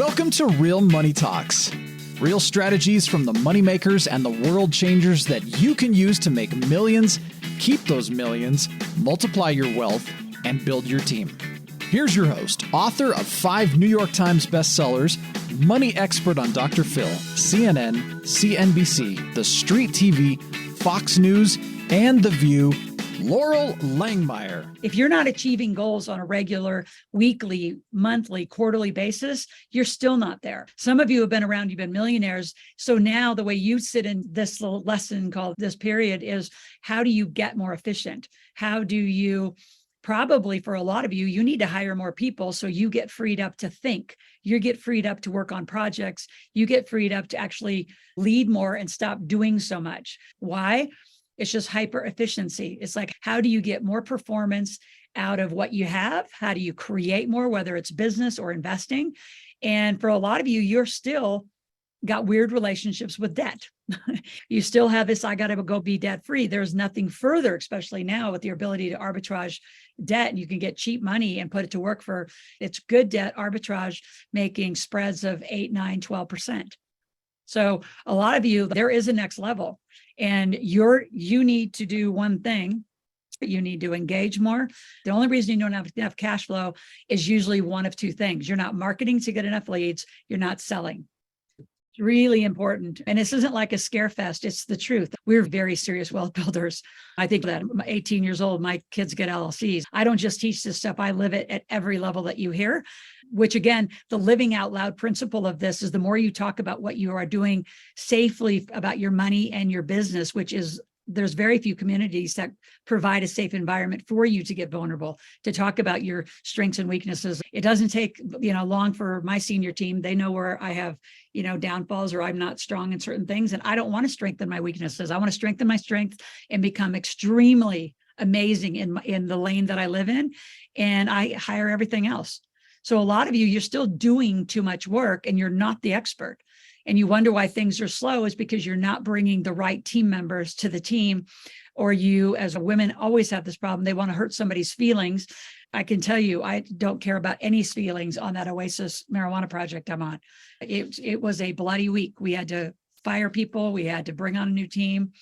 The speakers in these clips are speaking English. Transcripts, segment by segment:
Welcome to Real Money Talks. Real strategies from the moneymakers and the world changers that you can use to make millions, keep those millions, multiply your wealth, and build your team. Here's your host, author of 5 New York Times bestsellers, money expert on Dr. Phil, CNN, CNBC, The Street TV, Fox News, and The View, Loral Langemeier. If you're not achieving goals on a regular, weekly, monthly, quarterly basis, you're still not there. Some of you have been around, you've been millionaires. So now the way you sit in this little lesson called this period is, how do you get more efficient? How do you, probably for a lot of you, you need to hire more people so you get freed up to think. You get freed up to work on projects. You get freed up to actually lead more and stop doing so much. Why? It's just hyper efficiency. It's like, how do you get more performance out of what you have? How do you create more, whether it's business or investing? And for a lot of you, you're still got weird relationships with debt. You still have this, I got to go be debt free. There's nothing further, especially now with your ability to arbitrage debt. And you can get cheap money and put it to work for, it's good debt arbitrage, making spreads of 8, 9, 12%. So a lot of you, there is a next level, and you need to do one thing. You need to engage more. The only reason you don't have enough cash flow is usually one of two things. You're not marketing to get enough leads. You're not selling. It's really important. And this isn't like a scare fest. It's the truth. We're very serious wealth builders. I think that I'm 18 years old, my kids get LLCs. I don't just teach this stuff. I live it at every level that you hear, which again, the living out loud principle of this is the more you talk about what you are doing safely about your money and your business, which is, there's very few communities that provide a safe environment for you to get vulnerable, to talk about your strengths and weaknesses. It doesn't take, long for my senior team. They know where I have, downfalls, or I'm not strong in certain things. And I don't want to strengthen my weaknesses. I want to strengthen my strengths and become extremely amazing in the lane that I live in. And I hire everything else. So a lot of you, you're still doing too much work and you're not the expert. And you wonder why things are slow, is because you're not bringing the right team members to the team. Or you, as a women, always have this problem. They want to hurt somebody's feelings. I can tell you, I don't care about any feelings on that Oasis marijuana project I'm on. It was a bloody week. We had to fire people. We had to bring on a new team.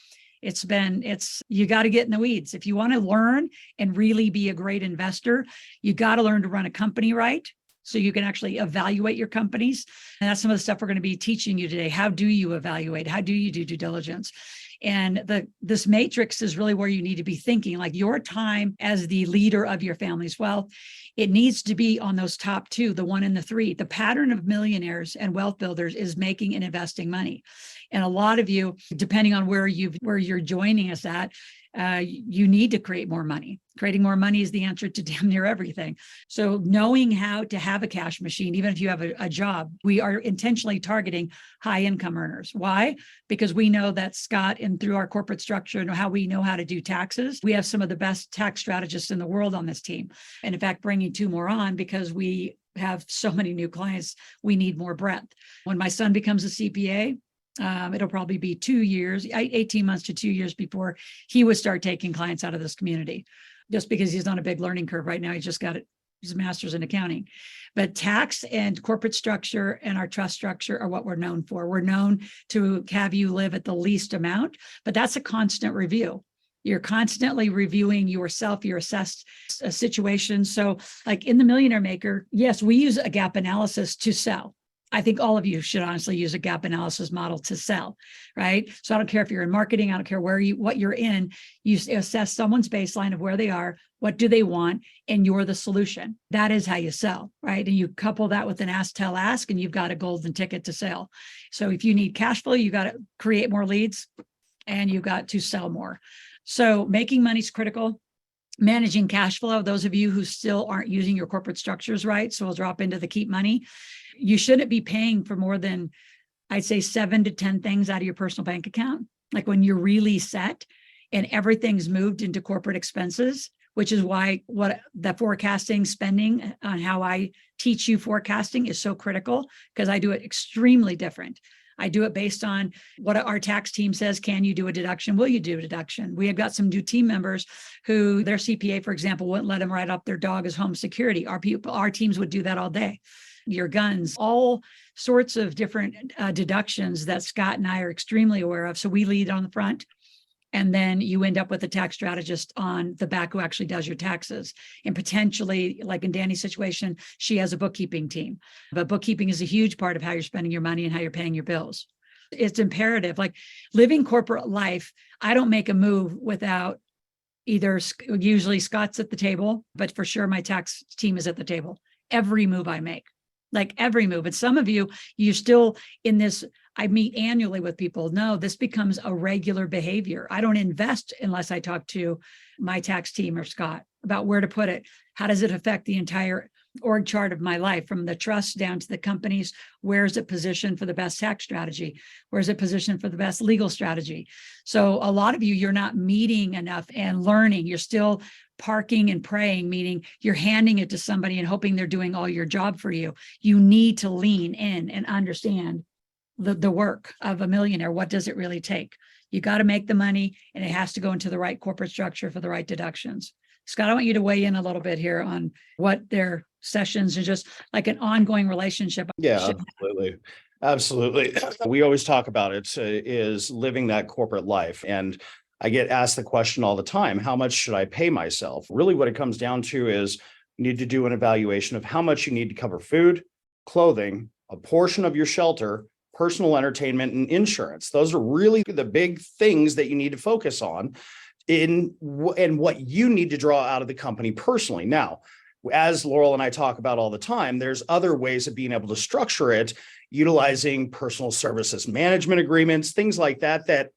You got to get in the weeds. If you want to learn and really be a great investor, you got to learn to run a company right, so you can actually evaluate your companies. And that's some of the stuff we're going to be teaching you today. How do you evaluate? How do you do due diligence? And this matrix is really where you need to be thinking, like your time as the leader of your family's wealth. It needs to be on those top 2, the 1 and the 3. The pattern of millionaires and wealth builders is making and investing money. And a lot of you, depending on where you're joining us at, you need to create more money. Creating more money is the answer to damn near everything. So knowing how to have a cash machine, even if you have a job, we are intentionally targeting high income earners. Why? Because we know that Scott, and through our corporate structure and how we know how to do taxes, we have some of the best tax strategists in the world on this team. And in fact, bringing 2 more on because we have so many new clients, we need more breadth. When my son becomes a CPA, it'll probably be 2 years, 18 months to 2 years before he would start taking clients out of this community, just because he's on a big learning curve right now. He just got his master's in accounting. But tax and corporate structure and our trust structure are what we're known for. We're known to have you live at the least amount, but that's a constant review. You're constantly reviewing yourself, your assessed situation. So like in the Millionaire Maker, yes, we use a gap analysis to sell. I think all of you should honestly use a gap analysis model to sell, right? So I don't care if you're in marketing, I don't care what you're in, you assess someone's baseline of where they are, what do they want, and you're the solution. That is how you sell, right? And you couple that with an ask, tell, ask, and you've got a golden ticket to sell. So if you need cash flow, you got to create more leads and you've got to sell more. So making money is critical. Managing cash flow, those of you who still aren't using your corporate structures right, so we'll drop into the keep money. You shouldn't be paying for more than, I'd say, 7 to 10 things out of your personal bank account. Like when you're really set and everything's moved into corporate expenses, which is why what the forecasting spending on how I teach you forecasting is so critical, because I do it extremely different. I do it based on what our tax team says. Can you do a deduction? Will you do a deduction? We have got some new team members who their CPA, for example, wouldn't let them write up their dog as home security. Our teams would do that all day. your guns, all sorts of different deductions that Scott and I are extremely aware of. So we lead on the front. And then you end up with a tax strategist on the back who actually does your taxes. And potentially, like in Danny's situation, she has a bookkeeping team. But bookkeeping is a huge part of how you're spending your money and how you're paying your bills. It's imperative. Like living corporate life, I don't make a move without either, usually Scott's at the table, but for sure my tax team is at the table. Every move I make. Like every move. But some of you're still in this, I meet annually with people. No, this becomes a regular behavior. I don't invest unless I talk to my tax team or Scott about where to put it. How does it affect the entire org chart of my life, from the trust down to the companies? Where is it positioned for the best tax strategy? Where is it positioned for the best legal strategy? So a lot of you're not meeting enough and learning. You're still parking and praying, meaning you're handing it to somebody and hoping they're doing all your job for you. You need to lean in and understand the work of a millionaire. What does it really take? You got to make the money, and it has to go into the right corporate structure for the right deductions. Scott, I want you to weigh in a little bit here on what their sessions are, just like an ongoing relationship. Yeah, absolutely. Absolutely. We always talk about it is living that corporate life. And I get asked the question all the time, how much should I pay myself? Really what it comes down to is you need to do an evaluation of how much you need to cover food, clothing, a portion of your shelter, personal entertainment, and insurance. Those are really the big things that you need to focus on and what you need to draw out of the company personally. Now, as Loral and I talk about all the time, there's other ways of being able to structure it, utilizing personal services management agreements, things like that, that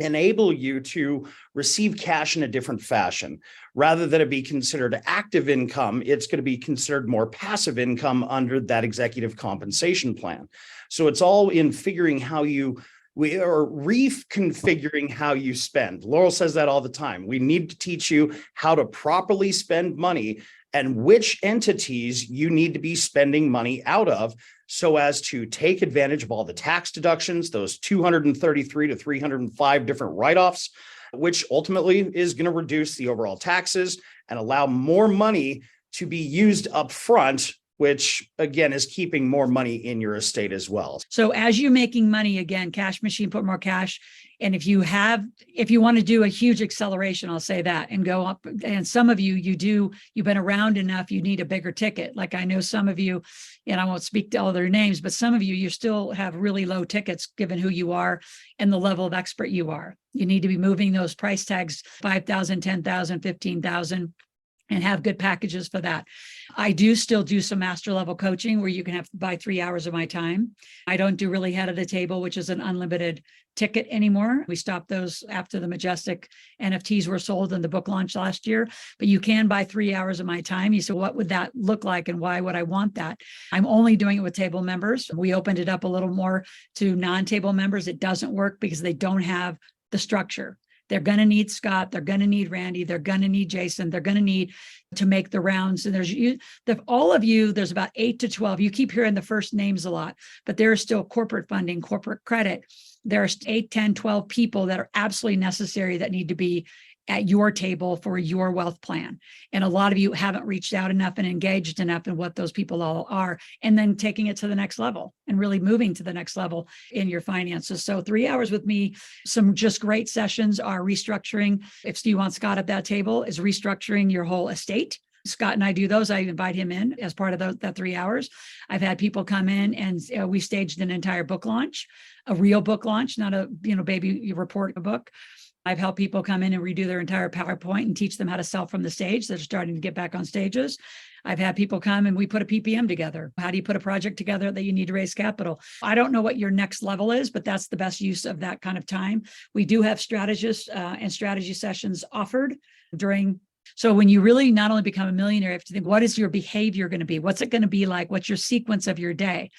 enable you to receive cash in a different fashion. Rather than it be considered active income, it's going to be considered more passive income under that executive compensation plan. So it's all in figuring how we are reconfiguring how you spend. Loral says that all the time. We need to teach you how to properly spend money and which entities you need to be spending money out of so as to take advantage of all the tax deductions, those 233 to 305 different write-offs, which ultimately is going to reduce the overall taxes and allow more money to be used up front, which again is keeping more money in your estate as well. So as you're making money, again, cash machine, put more cash. And if you want to do a huge acceleration, I'll say that, and go up. And some of you've been around enough, you need a bigger ticket. Like I know some of you, and I won't speak to all their names, but some of you still have really low tickets given who you are and the level of expert you are. You need to be moving those price tags, 5,000, 10,000, 15,000. And have good packages for that. I do still do some master level coaching where you can have to buy 3 hours of my time. I don't do really head of the table, which is an unlimited ticket anymore. We stopped those after the Majestic NFTs were sold in the book launch last year, but you can buy 3 hours of my time. You said, what would that look like and why would I want that? I'm only doing it with table members. We opened it up a little more to non-table members. It doesn't work because they don't have the structure. They're going to need Scott. They're going to need Randy. They're going to need Jason. They're going to need to make the rounds. And all of you, there's about 8 to 12. You keep hearing the first names a lot, but there is still corporate funding, corporate credit. There's 8, 10, 12 people that are absolutely necessary that need to be at your table for your wealth plan. And a lot of you haven't reached out enough and engaged enough in what those people all are, and then taking it to the next level and really moving to the next level in your finances. So 3 hours with me, some just great sessions are restructuring. If you want Scott at that table, is restructuring your whole estate. Scott and I do those. I invite him in as part of that 3 hours. I've had people come in and we staged an entire book launch, a real book launch, not a baby report a book. I've helped people come in and redo their entire PowerPoint and teach them how to sell from the stage. They're starting to get back on stages. I've had people come and we put a PPM together. How do you put a project together that you need to raise capital? I don't know what your next level is, but that's the best use of that kind of time. We do have strategists and strategy sessions offered during. So when you really not only become a millionaire, you have to think, what is your behavior going to be? What's it going to be like? What's your sequence of your day?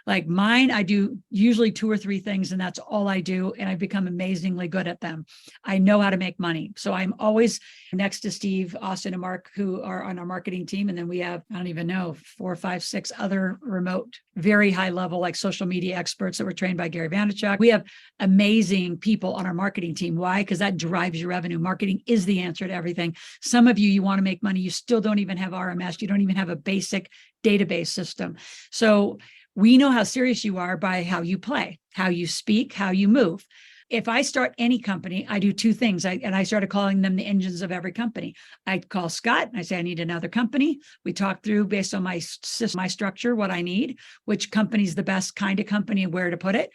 Like mine, I do usually 2 or 3 things, and that's all I do. And I've become amazingly good at them. I know how to make money. So I'm always next to Steve, Austin, and Mark, who are on our marketing team. And then we have, I don't even know, 4, 5, 6 other remote, very high level, like social media experts that were trained by Gary Vaynerchuk. We have amazing people on our marketing team. Why? Because that drives your revenue. Marketing is the answer to everything. Some of you want to make money. You still don't even have RMS. You don't even have a basic database system. So we know how serious you are by how you play, how you speak, how you move. If I start any company, I do 2 things. I started calling them the engines of every company. I call Scott and I say, I need another company. We talk through based on my structure, what I need, which company's the best kind of company and where to put it.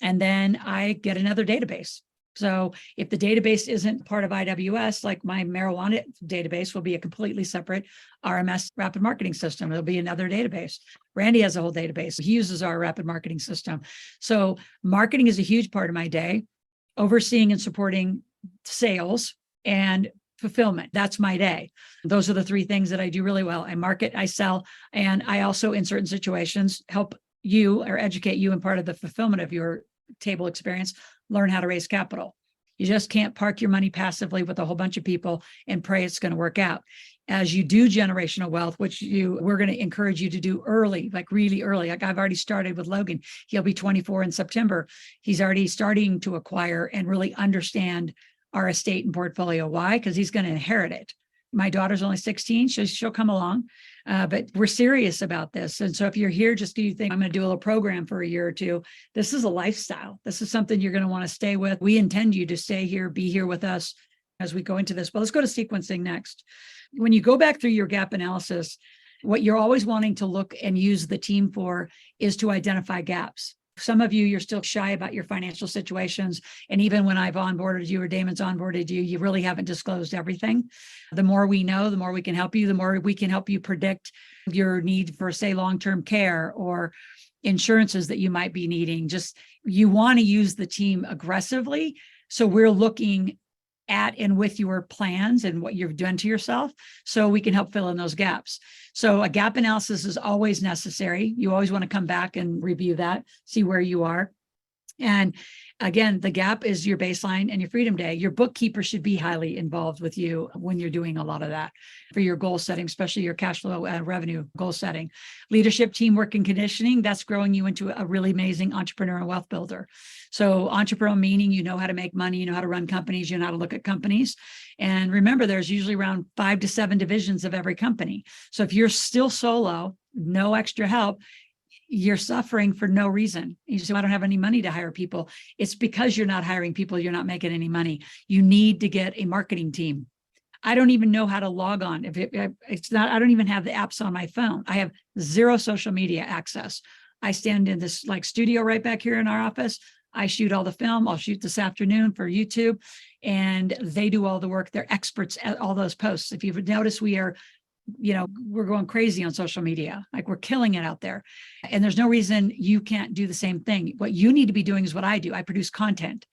And then I get another database. So if the database isn't part of IWS, like my marijuana database will be a completely separate RMS rapid marketing system. It'll be another database. Randy has a whole database. He uses our rapid marketing system. So marketing is a huge part of my day, overseeing and supporting sales and fulfillment. That's my day. Those are the 3 things that I do really well. I market, I sell, and I also, in certain situations, help you or educate you in part of the fulfillment of your table experience, learn how to raise capital. You just can't park your money passively with a whole bunch of people and pray it's going to work out. As you do generational wealth, which we're going to encourage you to do early, like really early. Like I've already started with Logan. He'll be 24 in September. He's already starting to acquire and really understand our estate and portfolio. Why? Because he's going to inherit it. My daughter's only 16. She'll come along, but we're serious about this. And so if you're here, just do you think I'm going to do a little program for a year or 2? This is a lifestyle. This is something you're going to want to stay with. We intend you to stay here, be here with us as we go into this. But let's go to sequencing next. When you go back through your gap analysis, what you're always wanting to look and use the team for is to identify gaps. Some of you, you're still shy about your financial situations. And even when I've onboarded you or Damon's onboarded you, you really haven't disclosed everything. The more we know, the more we can help you, the more we can help you predict your need for, say, long-term care or insurances that you might be needing. Just, you want to use the team aggressively. So we're looking at and with your plans and what you've done to yourself, so we can help fill in those gaps. So a gap analysis is always necessary. You always want to come back and review that, see where you are. And again, the gap is your baseline and your freedom day. Your bookkeeper should be highly involved with you when you're doing a lot of that for your goal setting, especially your cash flow and revenue goal setting. Leadership, teamwork, and conditioning, that's growing you into a really amazing entrepreneurial wealth builder. So entrepreneurial meaning you know how to make money, you know how to run companies, you know how to look at companies. And remember, there's usually around 5 to 7 divisions of every company. So if you're still solo, no extra help, you're suffering for no reason. You say, I don't have any money to hire people. It's because you're not hiring people. You're not making any money. You need to get a marketing team. I don't even know how to log on. I don't even have the apps on my phone. I have 0 social media access. I stand in this like studio right back here in our office. I shoot all the film. I'll shoot this afternoon for YouTube, and they do all the work. They're experts at all those posts. If you've noticed, we're going crazy on social media. Like we're killing it out there. And there's no reason you can't do the same thing. What you need to be doing is what I do. I produce content,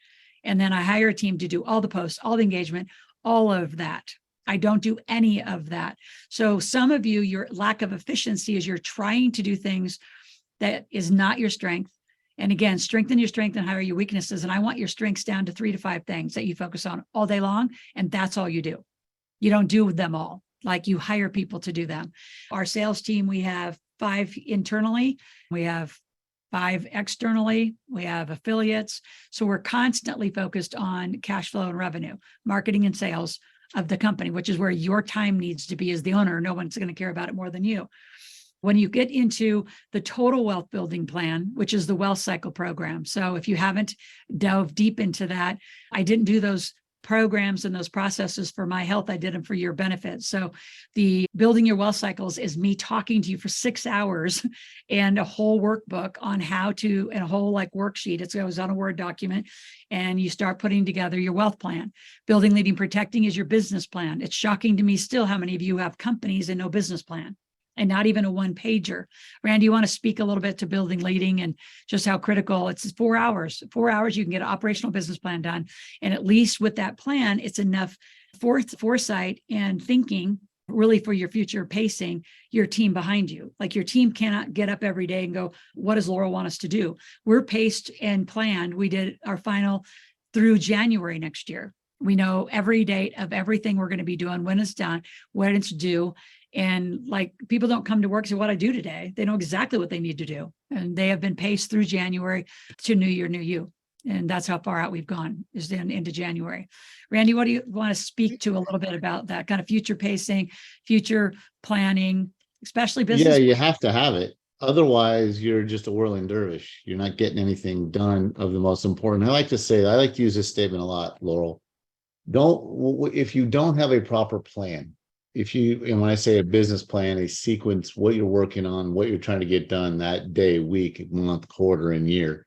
and then I hire a team to do all the posts, all the engagement, all of that. I don't do any of that. So some of you, your lack of efficiency is you're trying to do things that is not your strength. And again, strengthen your strength and hire your weaknesses. And I want your strengths down to 3 to 5 things that you focus on all day long. And that's all you do. You don't do them all. Like you hire people to do them. Our sales team, we have 5 internally. We have 5 externally. We have affiliates. So we're constantly focused on cash flow and revenue, marketing and sales of the company, which is where your time needs to be as the owner. No one's going to care about it more than you. When you get into the total wealth building plan, which is the wealth cycle program. So if you haven't dove deep into that, I didn't do those programs and those processes for my health. I did them for your benefit. So the building your wealth cycles is me talking to you for 6 hours and a whole workbook on how to, and a whole like worksheet. It goes on a Word document, and you start putting together your wealth plan. Building, leading, protecting is your business plan. It's shocking to me still how many of you have companies and no business plan, and not even a 1-pager. Randy, you want to speak a little bit to building, leading, and just how critical it's 4 hours. 4 hours, you can get an operational business plan done. And at least with that plan, it's enough foresight and thinking really for your future pacing, your team behind you. Like your team cannot get up every day and go, what does Loral want us to do? We're paced and planned. We did our final through January next year. We know every date of everything we're going to be doing, when it's done, when it's due. And like people don't come to work and say, what I do today. They know exactly what they need to do. And they have been paced through January to New Year, New You. And that's how far out we've gone, is then into January. Randy, what do you want to speak to a little bit about that kind of future pacing, future planning, especially business? Yeah, you have to have it. Otherwise, you're just a whirling dervish. You're not getting anything done of the most important. I like to use this statement a lot, Loral. If you don't have a proper plan, and when I say a business plan, a sequence, what you're working on, what you're trying to get done that day, week, month, quarter, and year,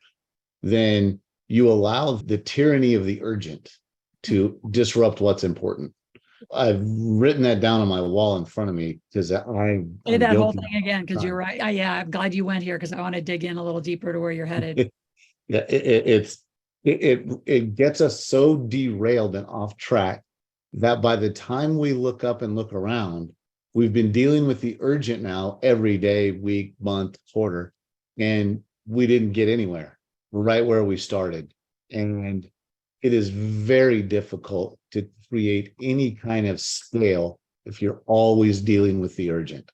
then you allow the tyranny of the urgent to disrupt what's important. I've written that down on my wall in front of me because Say that whole thing again, because you're right. Yeah, I'm glad you went here because I want to dig in a little deeper to where you're headed. Yeah, it gets us so derailed and off track that by the time we look up and look around, we've been dealing with the urgent now every day, week, month, quarter, and we didn't get anywhere. Right where we started. And it is very difficult to create any kind of scale if you're always dealing with the urgent.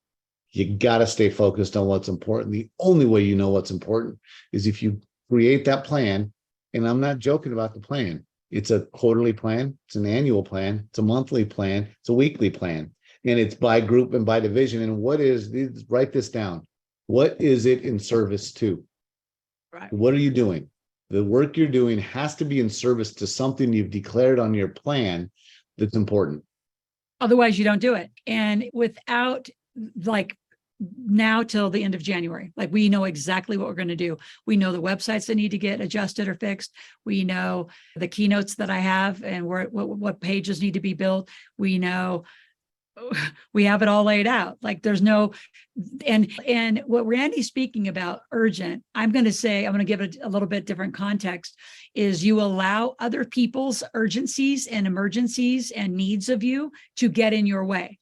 You got to stay focused on what's important. The only way you know what's important is if you create that plan. And I'm not joking about the plan. It's a quarterly plan. It's an annual plan. It's a monthly plan. It's a weekly plan. And it's by group and by division. And write this down. What is it in service to? Right. What are you doing? The work you're doing has to be in service to something you've declared on your plan that's important. Otherwise, you don't do it. And without like now till the end of January, like we know exactly what we're going to do. We know the websites that need to get adjusted or fixed. We know the keynotes that I have and what pages need to be built. We know we have it all laid out. Like there's no, and what Randy's speaking about urgent, I'm going to give it a little bit different context, is you allow other people's urgencies and emergencies and needs of you to get in your way.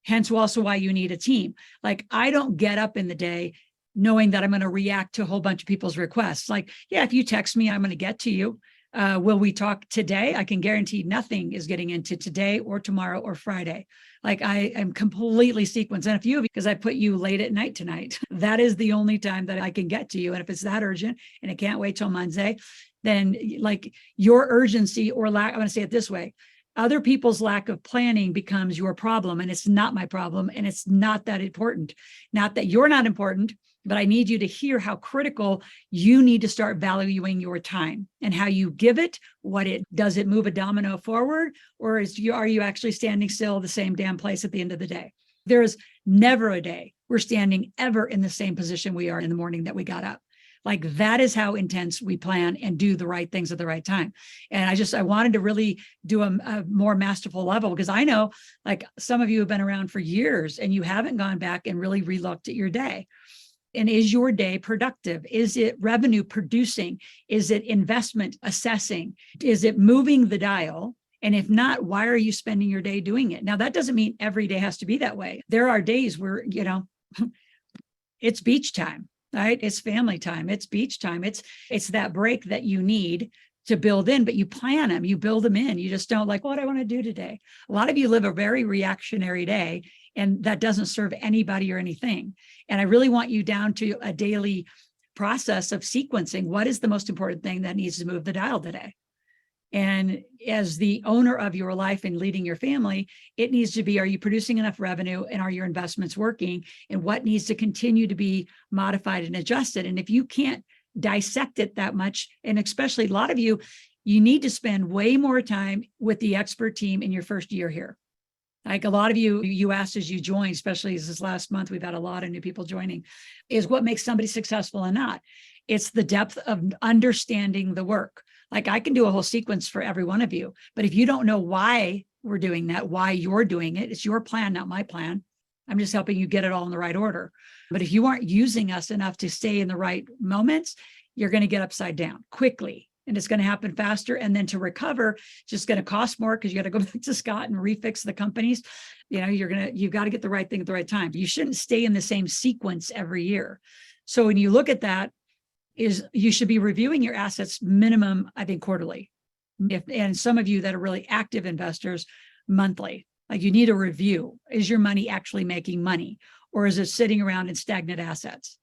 Hence also why you need a team. Like I don't get up in the day knowing that I'm going to react to a whole bunch of people's requests. Like, yeah, if you text me, I'm going to get to you. Will we talk today? I can guarantee nothing is getting into today or tomorrow or Friday. Like I am completely sequenced. And a few of you, because I put you late at night tonight, that is the only time that I can get to you. And if it's that urgent and it can't wait till Monday, then like your urgency or lack, I'm going to say it this way, other people's lack of planning becomes your problem. And it's not my problem. And it's not that important. Not that you're not important, but I need you to hear how critical you need to start valuing your time and how you give it, does it move a domino forward, or are you actually standing still the same damn place at the end of the day? There's never a day we're standing ever in the same position we are in the morning that we got up. Like that is how intense we plan and do the right things at the right time. And I wanted to really do a more masterful level, because I know like some of you have been around for years and you haven't gone back and really relooked at your day. And is your day productive? Is it revenue producing? Is it investment assessing? Is it moving the dial? And if not, why are you spending your day doing it? Now, that doesn't mean every day has to be that way. There are days where, it's beach time, right? It's family time. It's beach time. It's that break that you need to build in, but you plan them, you build them in. You just don't like, what I want to do today. A lot of you live a very reactionary day, and that doesn't serve anybody or anything. And I really want you down to a daily process of sequencing. What is the most important thing that needs to move the dial today? And as the owner of your life and leading your family, it needs to be, are you producing enough revenue, and are your investments working, and what needs to continue to be modified and adjusted? And if you can't dissect it that much, and especially a lot of you need to spend way more time with the expert team in your first year here. Like a lot of you asked as you joined, especially as this last month, we've had a lot of new people joining, is what makes somebody successful and not. It's the depth of understanding the work. Like I can do a whole sequence for every one of you, but if you don't know why we're doing that, why you're doing it, it's your plan, not my plan. I'm just helping you get it all in the right order. But if you aren't using us enough to stay in the right moments, you're going to get upside down quickly. and it's going to happen faster. And then to recover, it's just going to cost more because you got to go back to Scott and refix the companies. You've got to get the right thing at the right time. You shouldn't stay in the same sequence every year. So when you look at that, you should be reviewing your assets minimum, I think, quarterly. And some of you that are really active investors, monthly. Like, you need a review. Is your money actually making money, or is it sitting around in stagnant assets?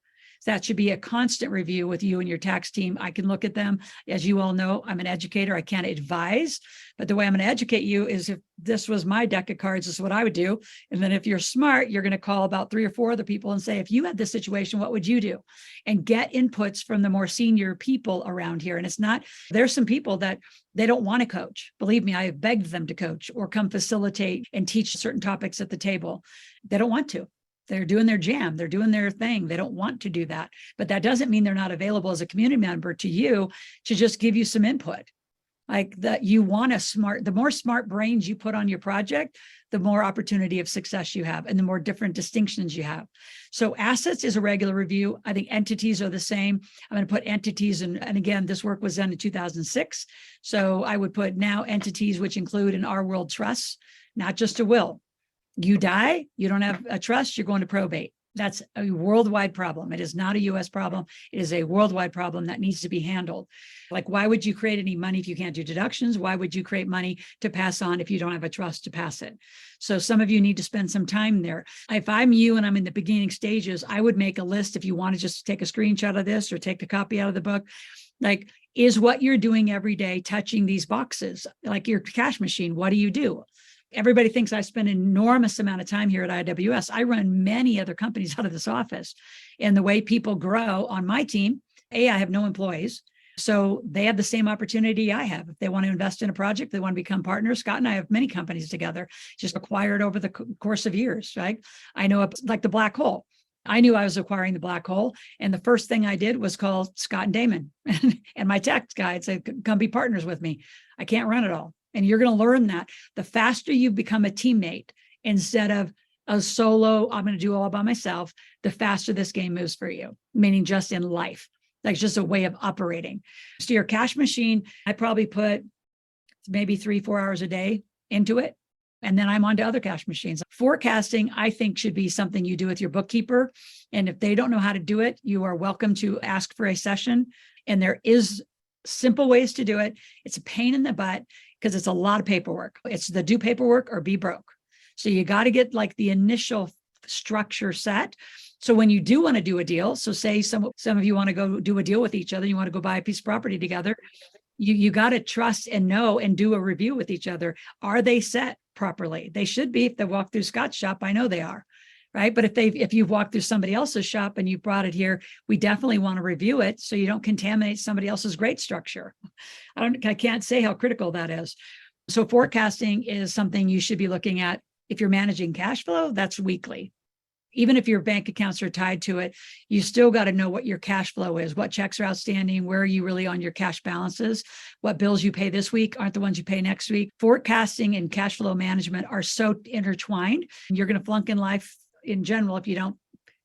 That should be a constant review with you and your tax team. I can look at them. As you all know, I'm an educator. I can't advise, but the way I'm going to educate you is, if this was my deck of cards, this is what I would do. And then if you're smart, you're going to call about 3 or 4 other people and say, if you had this situation, what would you do? And get inputs from the more senior people around here. And there's some people that they don't want to coach. Believe me, I have begged them to coach or come facilitate and teach certain topics at the table. They don't want to. They're doing their jam. They're doing their thing. They don't want to do that. But that doesn't mean they're not available as a community member to you to just give you some input. Like, that you want the more smart brains you put on your project, the more opportunity of success you have and the more different distinctions you have. So assets is a regular review. I think entities are the same. I'm going to put entities and again, this work was done in 2006. So I would put now entities, which include in our world trusts, not just a will. You die, you don't have a trust, you're going to probate. That's a worldwide problem. It is not a US problem. It is a worldwide problem that needs to be handled. Like, why would you create any money if you can't do deductions? Why would you create money to pass on if you don't have a trust to pass it? So some of you need to spend some time there. If I'm you and I'm in the beginning stages, I would make a list. If you want to just take a screenshot of this or take a copy out of the book, like, is what you're doing every day touching these boxes? Like your cash machine, what do you do? Everybody thinks I spend an enormous amount of time here at IWS. I run many other companies out of this office. And the way people grow on my team, I have no employees. So they have the same opportunity I have. If they want to invest in a project, they want to become partners. Scott and I have many companies together, just acquired over the course of years, right? I know, like the black hole. I knew I was acquiring the black hole. And the first thing I did was call Scott and Damon and my tax guy and say, come be partners with me. I can't run it all. And you're going to learn that the faster you become a teammate instead of a solo, I'm going to do all by myself, the faster this game moves for you, meaning just in life. Like, just a way of operating. So your cash machine, I probably put maybe 3-4 hours a day into it. And then I'm on to other cash machines. Forecasting, I think, should be something you do with your bookkeeper. And if they don't know how to do it, you are welcome to ask for a session. And there is simple ways to do it. It's a pain in the butt because it's a lot of paperwork. It's the do paperwork or be broke. So you got to get like the initial structure set. So when you do want to do a deal, so say some of you want to go do a deal with each other, you want to go buy a piece of property together, you got to trust and know and do a review with each other. Are they set properly? They should be. If they walk through Scott's shop, I know they are. Right. But if you've walked through somebody else's shop and you brought it here, we definitely want to review it so you don't contaminate somebody else's great structure. I can't say how critical that is. So forecasting is something you should be looking at. If you're managing cash flow, that's weekly. Even if your bank accounts are tied to it, you still got to know what your cash flow is, what checks are outstanding, where are you really on your cash balances, what bills you pay this week aren't the ones you pay next week. Forecasting and cash flow management are so intertwined. You're going to flunk in life in general if you don't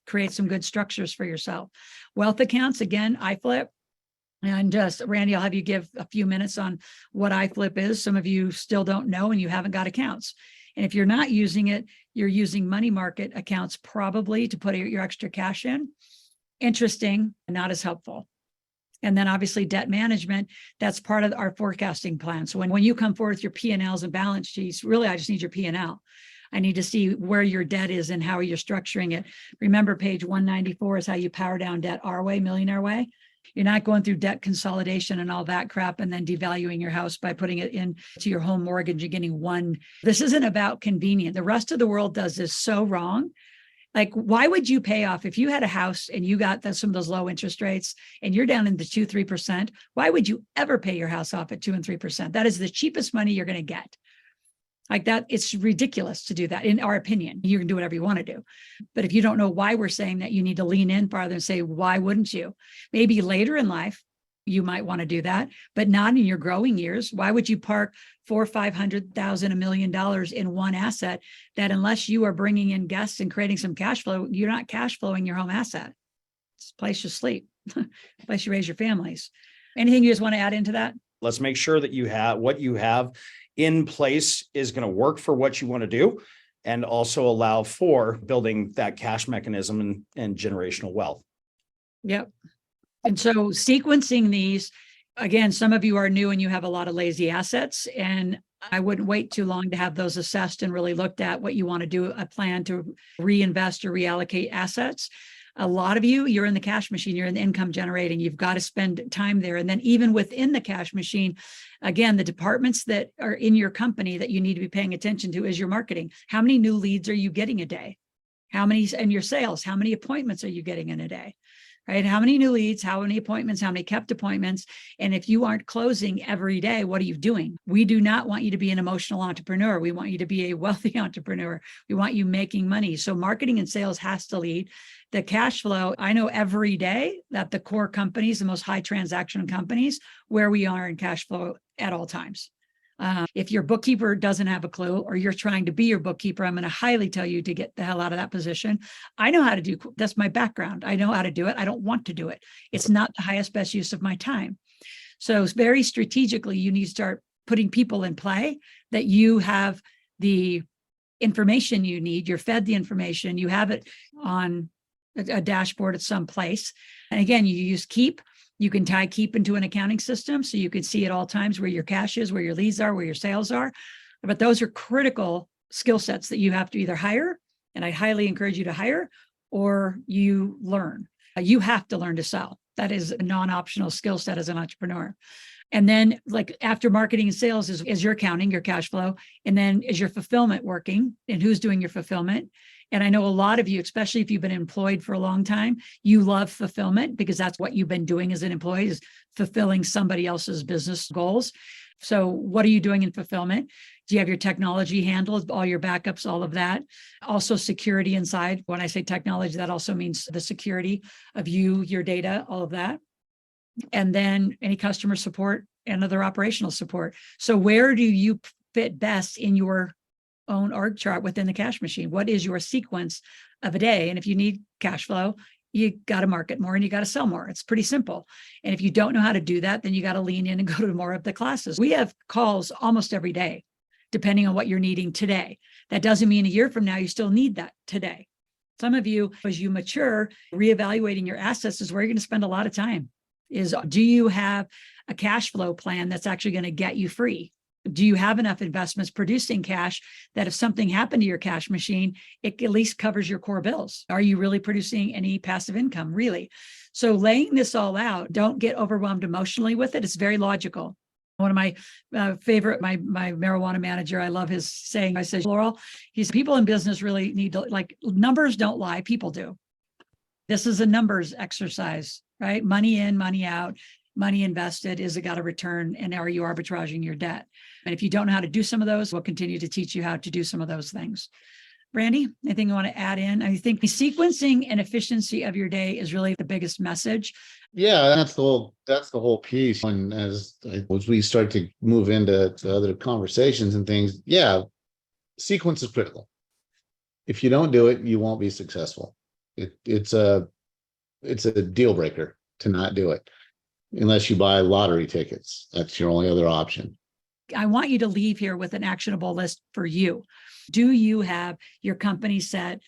create some good structures for yourself. Wealth accounts, again, iFlip. And just Randy, I'll have you give a few minutes on what iFlip is. Some of you still don't know and you haven't got accounts. And if you're not using it, you're using money market accounts probably to put your extra cash in. Interesting, not as helpful. And then obviously debt management, that's part of our forecasting plan. So when you come forward with your P&Ls and balance sheets, really, I just need your P&L. I need to see where your debt is and how you're structuring it. Remember, page 194 is how you power down debt our way, millionaire way. You're not going through debt consolidation and all that crap and then devaluing your house by putting it into your home mortgage and getting one. This isn't about convenience. The rest of the world does this so wrong. Like, why would you pay off if you had a house and you got some of those low interest rates and you're down in the 2-3%? Why would you ever pay your house off at 2 and 3%? That is the cheapest money you're going to get. Like that, it's ridiculous to do that, in our opinion. You can do whatever you want to do. But if you don't know why we're saying that, you need to lean in farther and say, why wouldn't you? Maybe later in life, you might want to do that, but not in your growing years. Why would you park $400,000, $500,000, $1 million in one asset that, unless you are bringing in guests and creating some cash flow, you're not cash flowing your home asset? It's a place you sleep, a place you raise your families. Anything you just want to add into that? Let's make sure that what you have in place is going to work for what you want to do, and also allow for building that cash mechanism and generational wealth. Yep. And so sequencing these, again, some of you are new and you have a lot of lazy assets, and I wouldn't wait too long to have those assessed and really looked at what you want to do, a plan to reinvest or reallocate assets. A lot of you, you're in the cash machine, you're in the income generating, you've got to spend time there. And then even within the cash machine, again, the departments that are in your company that you need to be paying attention to is your marketing. How many new leads are you getting a day? How many, and your sales, how many appointments are you getting in a day? Right? How many new leads, how many appointments, how many kept appointments? And if you aren't closing every day, what are you doing? We do not want you to be an emotional entrepreneur. We want you to be a wealthy entrepreneur. We want you making money. So marketing and sales has to lead. The cash flow, I know every day that the core companies, the most high transaction companies, where we are in cash flow at all times. If your bookkeeper doesn't have a clue, or you're trying to be your bookkeeper, I'm going to highly tell you to get the hell out of that position. I know how to do, that's my background. I know how to do it. I don't want to do it. It's not the highest, best use of my time. So very strategically, you need to start putting people in play that you have the information you need. You're fed the information. You have it on a dashboard at some place. And again, you use Keep. You can tie Keep into an accounting system so you can see at all times where your cash is, where your leads are, where your sales are. But those are critical skill sets that you have to either hire, and I highly encourage you to hire, or you learn. You have to learn to sell. That is a non-optional skill set as an entrepreneur. And then like after marketing and sales is your accounting, your cash flow. And then is your fulfillment working, and who's doing your fulfillment? And I know a lot of you, especially if you've been employed for a long time, you love fulfillment because that's what you've been doing as an employee, is fulfilling somebody else's business goals. So what are you doing in fulfillment? Do you have your technology handled, all your backups, all of that? Also security inside. When I say technology, that also means the security of you, your data, all of that. And then any customer support and other operational support. So where do you fit best in your own org chart within the cash machine? What is your sequence of a day? And if you need cash flow, you got to market more and you got to sell more. It's pretty simple. And if you don't know how to do that, then you got to lean in and go to more of the classes. We have calls almost every day, depending on what you're needing today. That doesn't mean a year from now, you still need that today. Some of you, as you mature, reevaluating your assets is where you're going to spend a lot of time. Is, do you have a cash flow plan that's actually going to get you free? Do you have enough investments producing cash that if something happened to your cash machine, it at least covers your core bills? Are you really producing any passive income, really? So laying this all out, don't get overwhelmed emotionally with it. It's very logical. One of my favorite, my marijuana manager, I love his saying. I said, Loral, people in business really need to, like, numbers don't lie, people do. This is a numbers exercise, right? Money in, money out. Money invested, is it got a return, and are you arbitraging your debt? And if you don't know how to do some of those, we'll continue to teach you how to do some of those things. Brandy, anything you want to add in? I think the sequencing and efficiency of your day is really the biggest message. Yeah, that's the whole piece. And as we start to move into other conversations and things, yeah, sequence is critical. If you don't do it, you won't be successful. It's a deal breaker to not do it. Unless you buy lottery tickets, that's your only other option. I want you to leave here with an actionable list for you. Do you have your company set,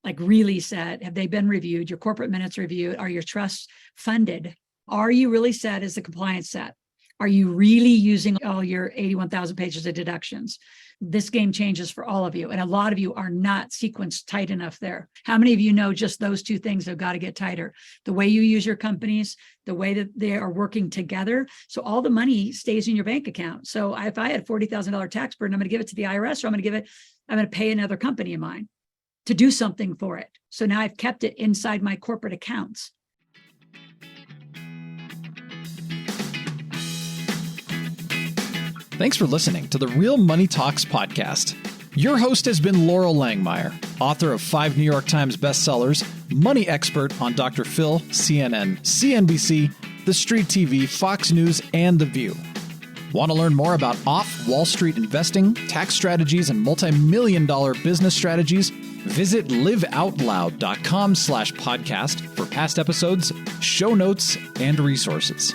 like really set? Have they been reviewed? Your corporate minutes reviewed? Are your trusts funded? Are you really set? Is the compliance set? Are you really using all your 81,000 pages of deductions? This game changes for all of you. And a lot of you are not sequenced tight enough there. How many of you know just those two things have got to get tighter? The way you use your companies, the way that they are working together. So all the money stays in your bank account. So if I had a $40,000 tax burden, I'm going to give it to the IRS, or I'm going to pay another company of mine to do something for it. So now I've kept it inside my corporate accounts. Thanks for listening to the Real Money Talks podcast. Your host has been Loral Langemeier, author of 5 New York Times bestsellers, money expert on Dr. Phil, CNN, CNBC, The Street TV, Fox News, and The View. Want to learn more about off-Wall Street investing, tax strategies, and multi-million-dollar business strategies? Visit liveoutloud.com/podcast for past episodes, show notes, and resources.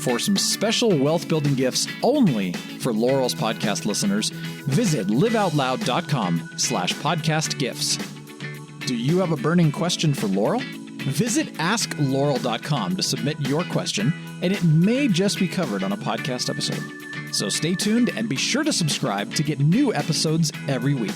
for some special wealth building gifts only for Loral's podcast listeners, visit liveoutloud.com/podcast gifts. Do you have a burning question for Loral? Visit askloral.com to submit your question, and it may just be covered on a podcast episode. So stay tuned and be sure to subscribe to get new episodes every week.